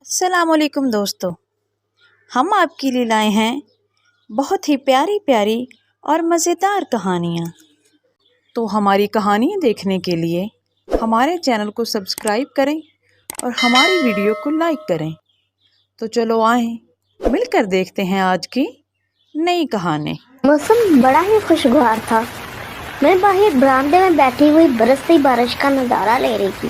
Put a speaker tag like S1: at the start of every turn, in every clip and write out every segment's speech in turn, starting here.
S1: السلام علیکم دوستو، ہم آپ کے لیے لائے ہیں بہت ہی پیاری پیاری اور مزیدار کہانیاں۔ تو ہماری کہانیاں دیکھنے کے لیے ہمارے چینل کو سبسکرائب کریں اور ہماری ویڈیو کو لائک کریں۔ تو چلو آئیں مل کر دیکھتے ہیں آج کی نئی کہانی۔
S2: موسم بڑا ہی خوشگوار تھا۔ میں باہر برآمدے میں بیٹھی ہوئی برستی بارش کا نظارہ لے رہی تھی۔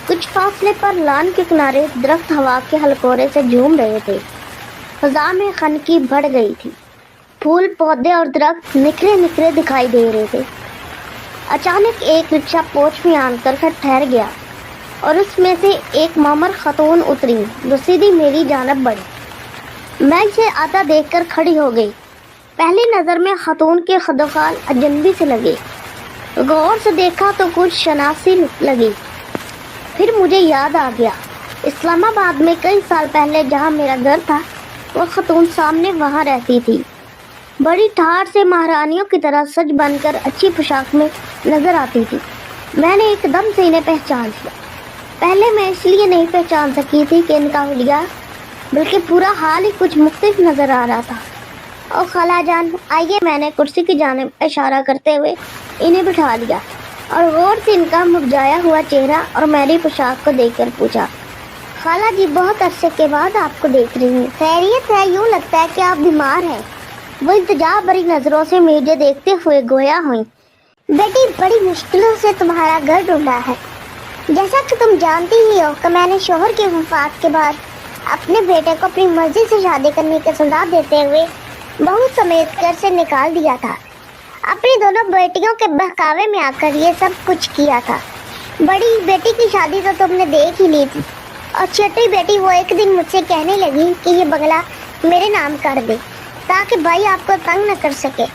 S2: کچھ فاصلے پر لان کے کنارے درخت ہوا کے ہلکورے سے جھوم رہے تھے۔ فضا میں خنکی بڑھ گئی تھی۔ پھول پودے اور درخت نکھرے نکھرے دکھائی دے رہے تھے۔ اچانک ایک رکشہ پوچھ میں آن کر ٹھہر گیا اور اس میں سے ایک معمر خاتون اتری جو سیدھی میری جانب بڑھی۔ میں اسے آتا دیکھ کر کھڑی ہو گئی۔ پہلی نظر میں خاتون کے خدوخال اجنبی سے لگے۔ غور سے دیکھا تو کچھ شناسی لگی۔ پھر مجھے یاد آ گیا، اسلام آباد میں کئی سال پہلے جہاں میرا گھر تھا وہ خاتون سامنے وہاں رہتی تھی۔ بڑی ٹھاٹھ سے مہارانیوں کی طرح سج بن کر اچھی پوشاک میں نظر آتی تھی۔ میں نے ایک دم سے انہیں پہچان لیا۔ پہلے میں اس لیے نہیں پہچان سکی تھی کہ ان کا حلیہ بلکہ پورا حال ہی کچھ مختلف نظر آ رہا تھا۔ اور خالہ جان آئیے، میں نے کرسی کی جانب اشارہ کرتے ہوئے انہیں بٹھا لیا اور غور سے ان کا مرجھایا ہوا چہرہ اور میری پوشاک کو دیکھ کر پوچھا، خالہ جی بہت عرصے کے بعد آپ کو دیکھ رہی ہوں، خیریت ہے؟ یوں لگتا ہے کہ آپ بیمار ہیں۔ وہ التجا بھری نظروں سے مجھے دیکھتے ہوئے گویا ہوئی، بیٹی بڑی مشکلوں سے تمہارا گھر ڈھونڈا ہے۔ جیسا کہ تم جانتی ہی ہو کہ میں نے شوہر کی وفات کے بعد اپنے بیٹے کو اپنی مرضی سے شادی کرنے کی سزا دیتے ہوئے بہو سمیت گھر سے نکال دیا تھا۔ اپنی دونوں بیٹیوں کے بہکاوے میں آ کر یہ سب کچھ کیا تھا۔ بڑی بیٹی کی شادی تو تم نے دیکھ ہی لی تھی، اور چھوٹی بیٹی وہ ایک دن مجھ سے کہنے لگی کہ یہ بنگلہ میرے نام کر دے تاکہ بھائی آپ کو تنگ نہ کر سکے۔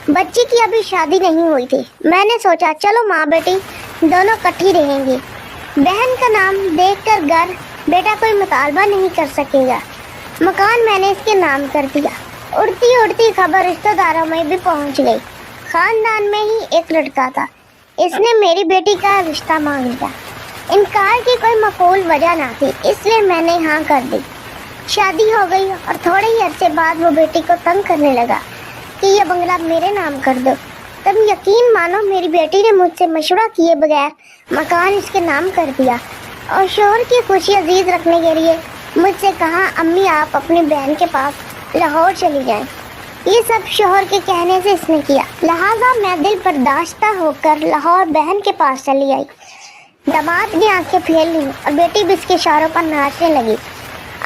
S2: بچی کی ابھی شادی نہیں ہوئی تھی۔ میں نے سوچا چلو ماں بیٹی دونوں کٹھی رہیں گی۔ بہن کا نام دیکھ کر گھر بیٹا کوئی مطالبہ نہیں کر سکے گا۔ مکان میں نے اس کے نام کر دیا۔ اڑتی اڑتی خبر رشتہ داروں میں بھی پہنچ گئی۔ خاندان میں ہی ایک لڑکا تھا، اس نے میری بیٹی کا رشتہ مانگ لیا۔ انکار کی کوئی معقول وجہ نہ تھی، اس لیے میں نے ہاں کر دی۔ شادی ہو گئی اور تھوڑے ہی عرصے بعد وہ بیٹی کو تنگ کرنے لگا کہ یہ بنگلہ میرے نام کر دو۔ تم یقین مانو میری بیٹی نے مجھ سے مشورہ کیے بغیر مکان اس کے نام کر دیا اور شوہر کی خوشی عزیز رکھنے کے لیے مجھ سے کہا امی آپ اپنی بہن کے پاس لاہور چلی جائیں۔ یہ سب شوہر کے کہنے سے اس نے کیا، لہٰذا میں دل برداشتہ ہو کر لاہور بہن کے پاس چلی آئی۔ داماد نے آنکھیں پھیر لی اور بیٹی بھی اس کے اشاروں پر ناچنے لگی۔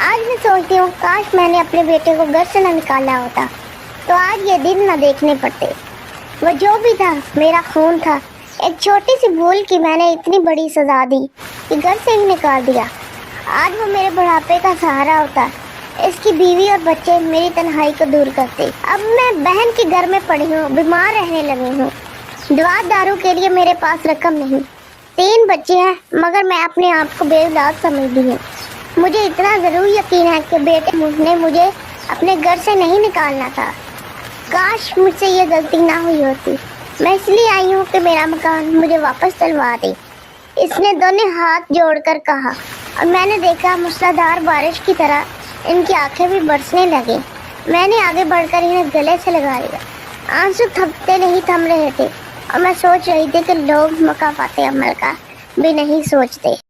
S2: آج میں سوچتی ہوں کاش میں نے اپنے بیٹے کو گھر سے نہ نکالا ہوتا تو آج یہ دن نہ دیکھنے پڑتے۔ وہ جو بھی تھا میرا خون تھا۔ ایک چھوٹی سی بھول کی میں نے اتنی بڑی سزا دی کہ گھر سے ہی نکال دیا۔ آج وہ میرے بڑھاپے کا سہارا ہوتا، اس کی بیوی اور بچے میری تنہائی کو دور کرتے۔ اب میں بہن کے گھر میں پڑی ہوں، بیمار رہنے لگی ہوں۔ دوا دارو کے لیے میرے پاس رقم نہیں۔ 3 بچے ہیں مگر میں اپنے آپ کو بے اولاد سمجھتی ہوں۔ مجھے اتنا ضرور یقین ہے کہ بیٹے نے مجھے اپنے گھر سے نہیں نکالنا تھا۔ کاش مجھ سے یہ غلطی نہ ہوئی ہوتی۔ میں اس لیے آئی ہوں کہ میرا مکان مجھے واپس دلوا دے۔ اس نے دونوں ہاتھ جوڑ کر کہا اور میں نے دیکھا موسلادھار بارش کی طرح ان کی آنکھیں بھی برسنے لگیں۔ میں نے آگے بڑھ کر انہیں گلے سے لگا لیا۔ آنسو تھمتے نہیں تھم رہے تھے اور میں سوچ رہی تھی کہ لوگ مکافات عمل کا بھی نہیں سوچتے۔